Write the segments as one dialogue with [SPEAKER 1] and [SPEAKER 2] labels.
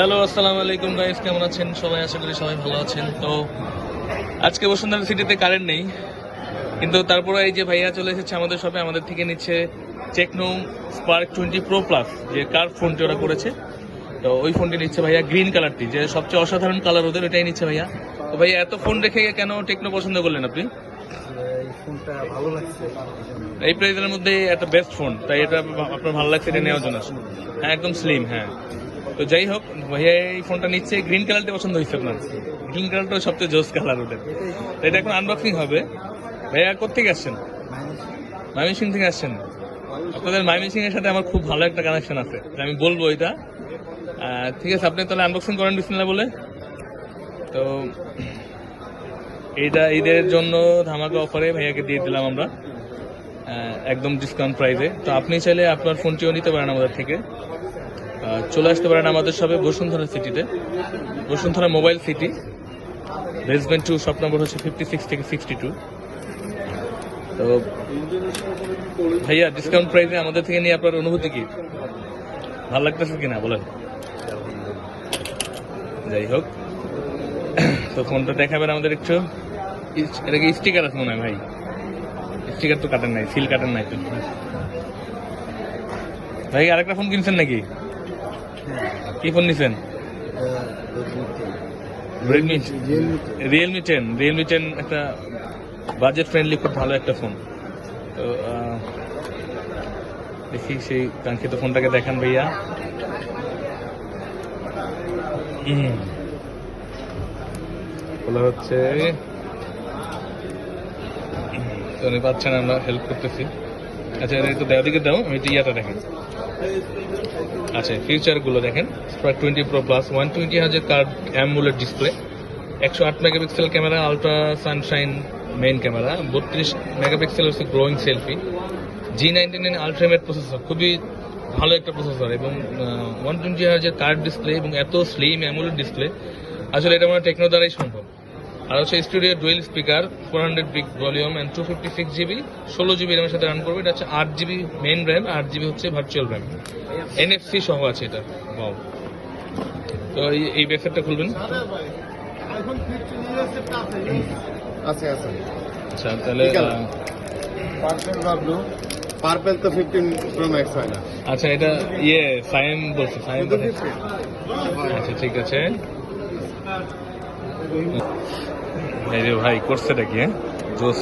[SPEAKER 1] Hello, আসসালামু আলাইকুম guys, কেমন আছেন সবাই? আশা করি সবাই ভালো আছেন। তো আজকে বসুন্ধরা সিটিতে কারেন্ট নেই, কিন্তু তারপরে এই যে ভাইয়া চলে এসেছে আমাদের শপে, আমাদের থেকে নিচ্ছে টেকনো স্পার্ক 20 প্রো প্লাস, যে কার্ভ ফোনটি ওরা করেছে। তো ওই ফোনটি নিচ্ছে ভাইয়া, গ্রিন কালারটি, যে সবচেয়ে অসাধারণ কালার ওদের, ওটাই নিচ্ছে ভাইয়া। তো ভাইয়া এত ফোন রেখে কেন টেকনো পছন্দ করলেন আপনি?
[SPEAKER 2] এই ফোনটা ভালো লাগছে।
[SPEAKER 1] এই প্রাইজের মধ্যে একটা বেস্ট ফোন, তাই এটা আপনার ভালো লাগছে এটা নেওয়ার জন্য। হ্যাঁ, একদম স্লিম। হ্যাঁ, তো যাই হোক, ভাইয়া এই ফোনটা নিচ্ছে। গ্রিন কালারটা পছন্দ হয়েছে আপনার? গ্রিন কালারটা সবচেয়ে জোস কালার ওদের। তো এটা এখন আনবক্সিং হবে। ভাইয়া কোথেকে আসছেন? ময়মনসিং থেকে আসছেন? আপনাদের ময়মনসিং এর সাথে আমার খুব ভালো একটা কানেকশন আছে, আমি বলবো এটা। ঠিক আছে, আপনি তাহলে আনবক্সিং করেন বিসমিল্লাহ বলে। তো এইটা ঈদের জন্য ধামাকা অফারে ভাইয়াকে দিয়ে দিলাম আমরা, একদম ডিসকাউন্ট প্রাইসে। তো আপনি চাইলে আপনার ফোনটিও নিতে পারেন আমাদের থেকে। চলে আসতে পারেন আমাদের সবে বসুন্ধরা সিটিতে, Bashundhara mobile city, basement 2, shop number হচ্ছে 56 থেকে 62। তো ভাইয়া ডিসকাউন্ট প্রাইসে আমাদের থেকে নিয়ে আপনার অনুভূতি কি? ভালো লাগতেছে কিনা বলেন? যাই হোক, তো ফোনটা দেখাবেন আমাদের একটু। এটা কি স্টিকার আছে মনে হয় ভাই? স্টিকার তো কাটেন নাই, সিল কাটেন নাই তো ভাই। আরেকটা ফোন কিনছেন নাকি? কি ফোন নিছেন? রিয়েলমি 10 একটা বাজেট ফ্রেন্ডলি, খুব ভালো একটা ফোন। তো দেখি সেই কাঙ্ক্ষিত ফোনটাকে দেখান ভাইয়া। বলা হচ্ছে পাচ্ছেন, আমরা হেল্প করতেছি। আচ্ছা, এটা একটু দেওয়া দিকে দাও, আমি একটু ইয়াটা দেখেন। আচ্ছা, ফিউচারগুলো দেখেন। স্পার্ক 20 প্রো প্লাস 120 হাজার curve AMOLED display, 108 megapixel camera, ultra Sunshine main camera, 32 megapixel হচ্ছে গ্রোয়িং সেলফি, G99 আলট্রামেট প্রসেসর, খুবই ভালো একটা প্রসেসর, এবং 120 হাজার কার্ভ ডিসপ্লে, এবং এত স্লিম অ্যামোলেড ডিসপ্লে, আসলে এটা আমার টেকনো দ্বারাই সম্ভব। আর হচ্ছে studio dual speaker, 400 big volume and 256 GB, 16 GB র্যামের সাথে রান করবে। এটা হচ্ছে 8 জিবি মেইন র্যাম, 8 জিবি হচ্ছে ভার্চুয়াল র্যাম, NFC সহ আছে এটা। ওয়াও! তো এই ব্যাপারটা খুলবেন।
[SPEAKER 2] আছে আছে।
[SPEAKER 1] আচ্ছা, তাহলে
[SPEAKER 2] পার্পল তো 15 প্রো ম্যাক্স হয় না।
[SPEAKER 1] আচ্ছা, এটা সাইম বলছে, সাইম। আচ্ছা, ঠিক আছে। এই যে ভাই করছেটা কি? হ্যাঁ, জোস।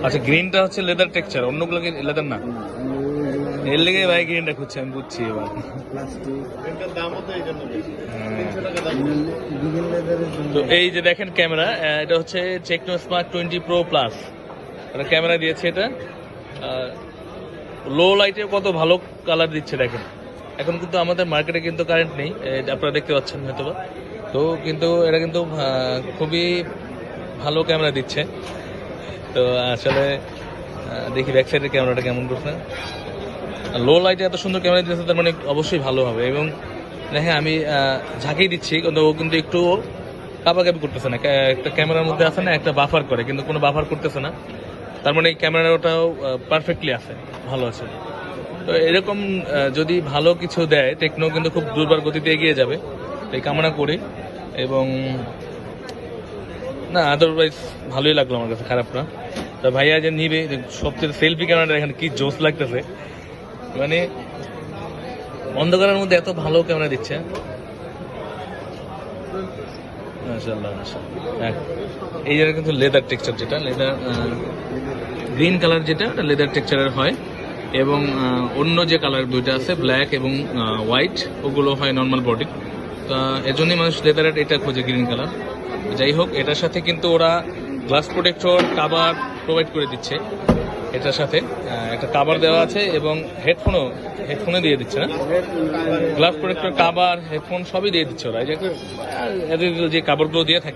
[SPEAKER 1] আচ্ছা, গ্রিনটা হচ্ছে লেদার টেক্সচার, অন্যগুলো কি লেদার না? এর লেগে ভাই গ্রিনটা খুঁজছে, আমি বুঝছি এবার। তো এই যে দেখেন ক্যামেরা, এটা হচ্ছে টেকনো স্পার্ক 20 প্রো প্লাস, এটা ক্যামেরা দিয়েছে। এটা লো লাইটে কত ভালো কালার দিচ্ছে দেখেন। এখন কিন্তু আমাদের মার্কেটে কিন্তু কারেন্ট নেই, আপনারা দেখতে পাচ্ছেন হয়তো। তো কিন্তু এটা কিন্তু খুবই ভালো ক্যামেরা দিচ্ছে। তো আসলে দেখি ব্যাক সাইডের ক্যামেরাটা কেমন করছে। লো লাইটে এত সুন্দর ক্যামেরা দিচ্ছে, তার মানে অবশ্যই ভালো হবে। এবং দেখেন আমি ঝাঁকিয়ে দিচ্ছি, কিন্তু ও কিন্তু একটু কাঁপাকাঁপি করতেছে না। একটা ক্যামেরার মধ্যে আছে না, একটা বাফার করে, কিন্তু কোনো বাফার করতেছে না। তার মানে এই ক্যামেরাটাও পারফেক্টলি আছে, ভালো আছে। তো এরকম যদি ভালো কিছু দেয় টেকনো, কিন্তু খুব দুর্বার গতিতে এগিয়ে যাবে, এই কামনা করি। এবং না, আদারওয়াইজ ভালোই লাগলো আমার কাছে, খারাপ না। তা ভাইয়া যে নিবে, সবচেয়ে সেলফি ক্যামেরাটা এখানে কি জোস লাগতেছে, মানে অন্ধকারের মধ্যে এত ভালো ক্যামেরা দিচ্ছে। মাশাআল্লাহ, মাশাআল্লাহ। এই যে কিন্তু লেদার টেক্সচার, যেটা লেদার গ্রিন কালার, যেটা লেদার টেক্সচারের হয়। এবং অন্য যে কালার দুইটা আছে, ব্ল্যাক এবং হোয়াইট, ওগুলো হয় নর্মাল বডি। তা এজন্যই মানুষ লেদারের এটা খোঁজে, গ্রিন কালার। যাই হোক, এটার সাথে কিন্তু ওরা গ্লাস প্রোটেক্টর কাভার প্রোভাইড করে দিচ্ছে। এটার সাথে একটা কাভার দেওয়া আছে, এবং হেডফোনে দিয়ে দিচ্ছে না, গ্লাস প্রোটেক্টর কাভার, হেডফোন সবই দিয়ে দিচ্ছে ওরা। এই যে কাভারগুলো দিয়ে থাকে।